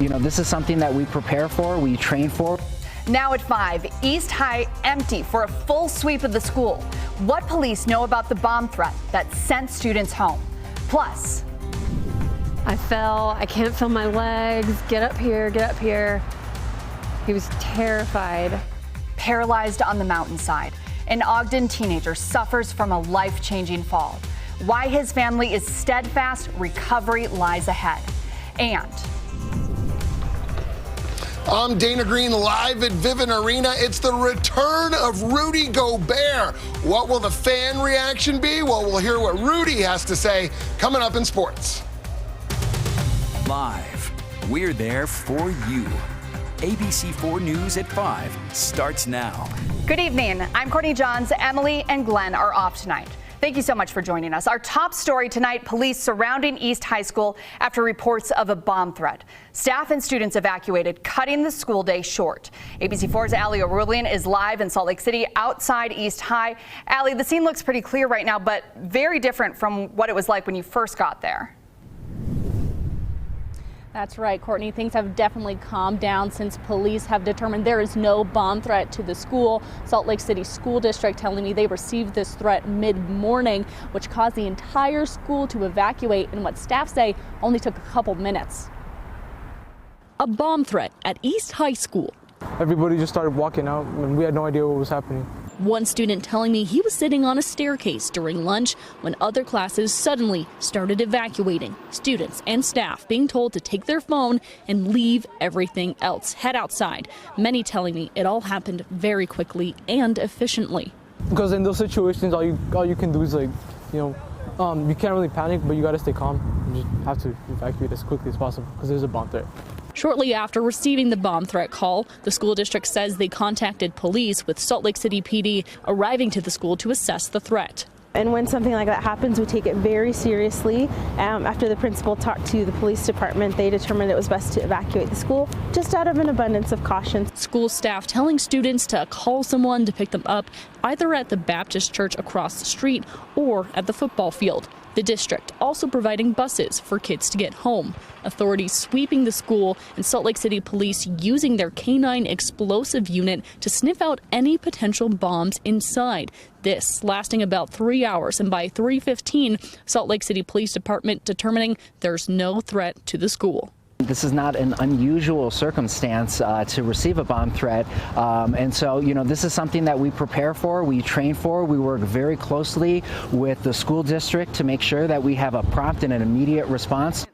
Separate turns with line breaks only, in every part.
You know, this is something that we prepare for, we train for.
Now at 5, East High empty for a full sweep of the school. What police know about the bomb threat that sent students home. Plus,
I fell. I can't feel my legs. Get up here, get up here. He was terrified.
Paralyzed on the mountainside. An Ogden teenager suffers from a life-changing fall. Why his family is steadfast, recovery lies ahead. And
I'm Dana Green, live at Vivint Arena. It's the return of Rudy Gobert. What will the fan reaction be? Well, we'll hear what Rudy has to say coming up in sports.
Live, we're there for you. ABC4 News at 5 starts now.
Good evening. I'm Courtney Johns. Emily and Glenn are off tonight. Thank you so much for joining us. Our top story tonight, police surrounding East High School after reports of a bomb threat. Staff and students evacuated, cutting the school day short. ABC4's Allie O'Rulian is live in Salt Lake City outside East High. Allie, the scene looks pretty clear right now, but very different from what it was like when you first got there.
That's right, Courtney. Things have definitely calmed down since police have determined there is no bomb threat to the school. Salt Lake City School District telling me they received this threat mid-morning, which caused the entire school to evacuate in what staff say only took a couple minutes.
A bomb threat at East High School.
Everybody just started walking out and we had no idea what was happening.
One student telling me he was sitting on a staircase during lunch when other classes suddenly started evacuating. Students and staff being told to take their phone and leave everything else. Head outside. Many telling me it all happened very quickly and efficiently.
Because in those situations, all you can do is you can't really panic, but you got to stay calm. You just have to evacuate as quickly as possible because there's a bomb threat.
Shortly after receiving the bomb threat call, the school district says they contacted police, with Salt Lake City PD arriving to the school to assess the threat.
And when something like that happens, we take it very seriously. After the principal talked to the police department, they determined it was best to evacuate the school, just out of an abundance of caution.
School staff telling students to call someone to pick them up, either at the Baptist church across the street or at the football field. The district also providing buses for kids to get home. Authorities sweeping the school, and Salt Lake City police using their canine explosive unit to sniff out any potential bombs inside. This lasting about 3 hours, and by 3:15, Salt Lake City Police Department determining there's no threat to the school.
This is not an unusual circumstance to receive a bomb threat. And so, you know, this is something that we prepare for, we train for. We work very closely with the school district to make sure that we have a prompt and an immediate response.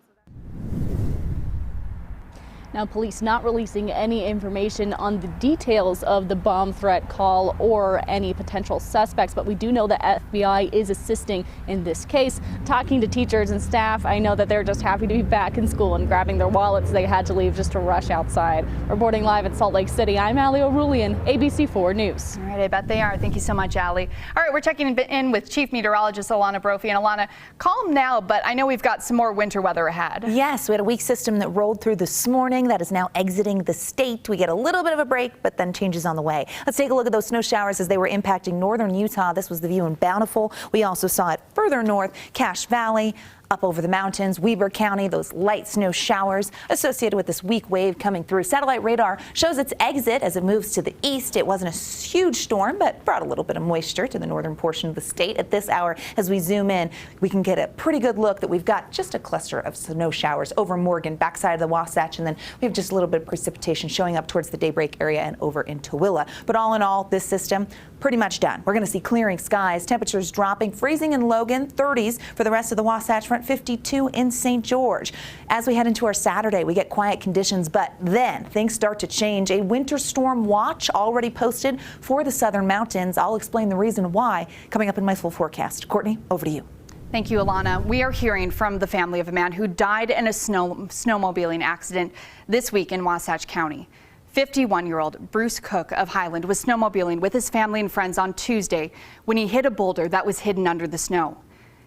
Now, police not releasing any information on the details of the bomb threat call or any potential suspects, but we do know the FBI is assisting in this case. Talking to teachers and staff, I know that they're just happy to be back in school and grabbing their wallets they had to leave just to rush outside. Reporting live at Salt Lake City, I'm Allie O'Rulian, ABC4 News.
All right, I bet they are. Thank you so much, Allie. All right, we're checking in with Chief Meteorologist Alana Brophy. And Alana, calm now, but I know we've got some more winter weather ahead.
Yes, we had a weak system that rolled through this morning that is now exiting the state. We get a little bit of a break, but then changes on the way. Let's take a look at those snow showers as they were impacting northern Utah. This was the view in Bountiful. We also saw it further north, Cache Valley, up over the mountains, Weber County, those light snow showers associated with this weak wave coming through. Satellite radar shows its exit as it moves to the east. It wasn't a huge storm, but brought a little bit of moisture to the northern portion of the state. At this hour, as we zoom in, we can get a pretty good look that we've got just a cluster of snow showers over Morgan, backside of the Wasatch, and then we have just a little bit of precipitation showing up towards the Daybreak area and over in Tooele. But all in all, this system pretty much done. We're going to see clearing skies, temperatures dropping, freezing in Logan, 30s for the rest of the Wasatch Front, 52 in St. George. As we head into our Saturday, we get quiet conditions, but then things start to change. A winter storm watch already posted for the southern mountains. I'll explain the reason why coming up in my full forecast. Courtney, over to you.
Thank you, Alana. We are hearing from the family of a man who died in a snowmobiling accident this week in Wasatch County. 51-year-old Bruce Cook of Highland was snowmobiling with his family and friends on Tuesday when he hit a boulder that was hidden under the snow.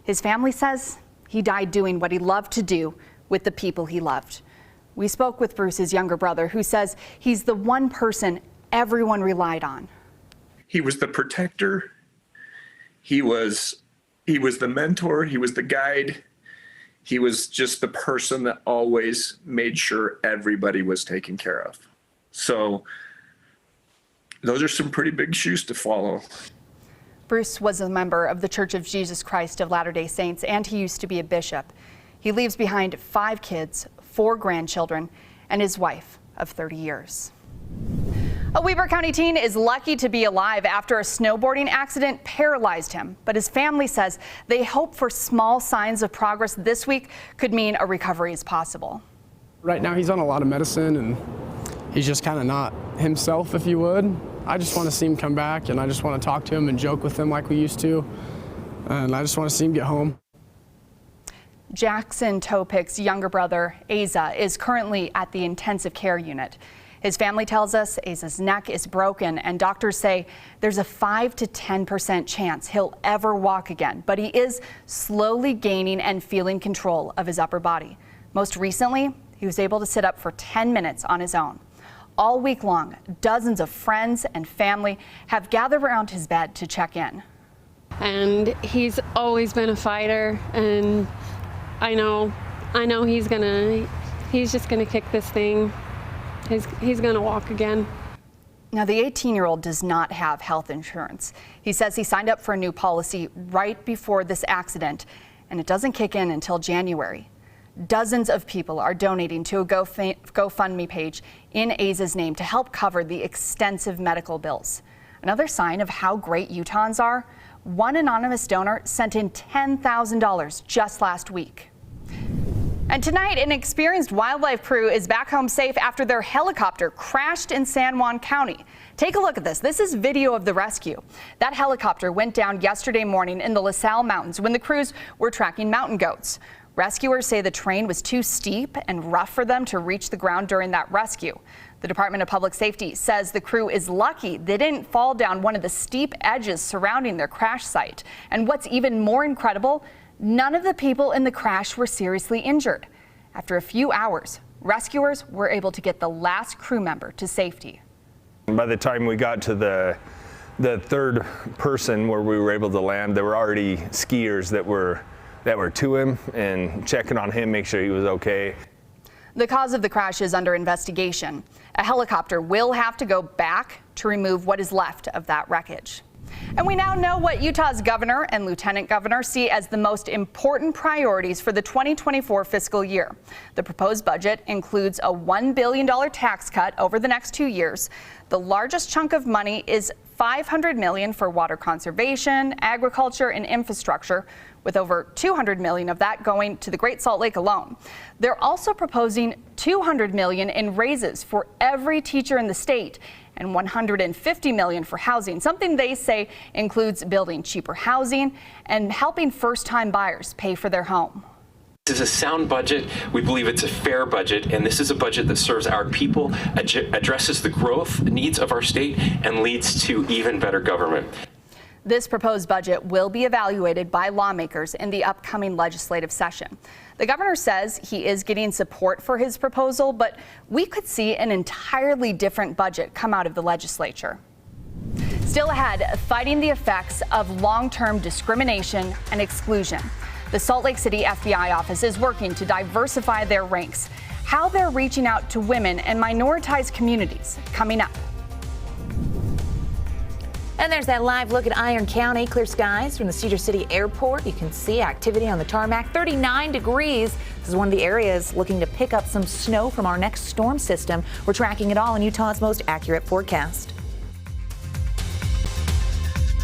His family says he died doing what he loved to do with the people he loved. We spoke with Bruce's younger brother, who says he's the one person everyone relied on.
He was the protector. He was the mentor. He was the guide. He was just the person that always made sure everybody was taken care of. So those are some pretty big shoes to follow.
Bruce was a member of the Church of Jesus Christ of Latter-day Saints, and he used to be a bishop. He leaves behind 5 kids, 4 grandchildren, and his wife of 30 years. A Weber County teen is lucky to be alive after a snowboarding accident paralyzed him, but his family says they hope for small signs of progress this week could mean a recovery is possible.
Right now he's on a lot of medicine and he's just kind of not himself, if you would. I just want to see him come back, and I just want to talk to him and joke with him like we used to, and I just want to see him get home.
Jackson Topik's younger brother, Asa, is currently at the intensive care unit. His family tells us Asa's neck is broken, and doctors say there's a 5 to 10% chance he'll ever walk again, but he is slowly gaining and feeling control of his upper body. Most recently, he was able to sit up for 10 minutes on his own. All week long, dozens of friends and family have gathered around his bed to check in.
And he's always been a fighter, and I know he's just gonna kick this thing. He's gonna walk again.
Now, the 18-year-old does not have health insurance. He says he signed up for a new policy right before this accident, and it doesn't kick in until January. Dozens of people are donating to a GoFundMe page in Asa's name to help cover the extensive medical bills. Another sign of how great Utahns are, one anonymous donor sent in $10,000 just last week. And tonight, an experienced wildlife crew is back home safe after their helicopter crashed in San Juan County. Take a look at this. This is video of the rescue. That helicopter went down yesterday morning in the La Salle Mountains when the crews were tracking mountain goats. Rescuers say the terrain was too steep and rough for them to reach the ground during that rescue. The Department of Public Safety says the crew is lucky they didn't fall down one of the steep edges surrounding their crash site. And what's even more incredible, none of the people in the crash were seriously injured. After a few hours, rescuers were able to get the last crew member to safety.
By the time we got to the third person where we were able to land, there were already skiers that were to him and checking on him, make sure he was okay.
The cause of the crash is under investigation. A helicopter will have to go back to remove what is left of that wreckage. And we now know what Utah's governor and lieutenant governor see as the most important priorities for the 2024 fiscal year. The proposed budget includes a $1 billion tax cut over the next 2 years. The largest chunk of money is $500 million for water conservation, agriculture, and infrastructure, with over $200 million of that going to the Great Salt Lake alone. They're also proposing $200 million in raises for every teacher in the state and $150 million for housing, something they say includes building cheaper housing and helping first-time buyers pay for their home.
This is a sound budget. We believe it's a fair budget, and this is a budget that serves our people, addresses the growth needs of our state, and leads to even better government.
This proposed budget will be evaluated by lawmakers in the upcoming legislative session. The governor says he is getting support for his proposal, but we could see an entirely different budget come out of the legislature. Still ahead, fighting the effects of long-term discrimination and exclusion. The Salt Lake City FBI office is working to diversify their ranks. How they're reaching out to women and minoritized communities, coming up.
And there's that live look at Iron County. Clear skies from the Cedar City Airport. You can see activity on the tarmac, 39 degrees. This is one of the areas looking to pick up some snow from our next storm system. We're tracking it all in Utah's most accurate forecast.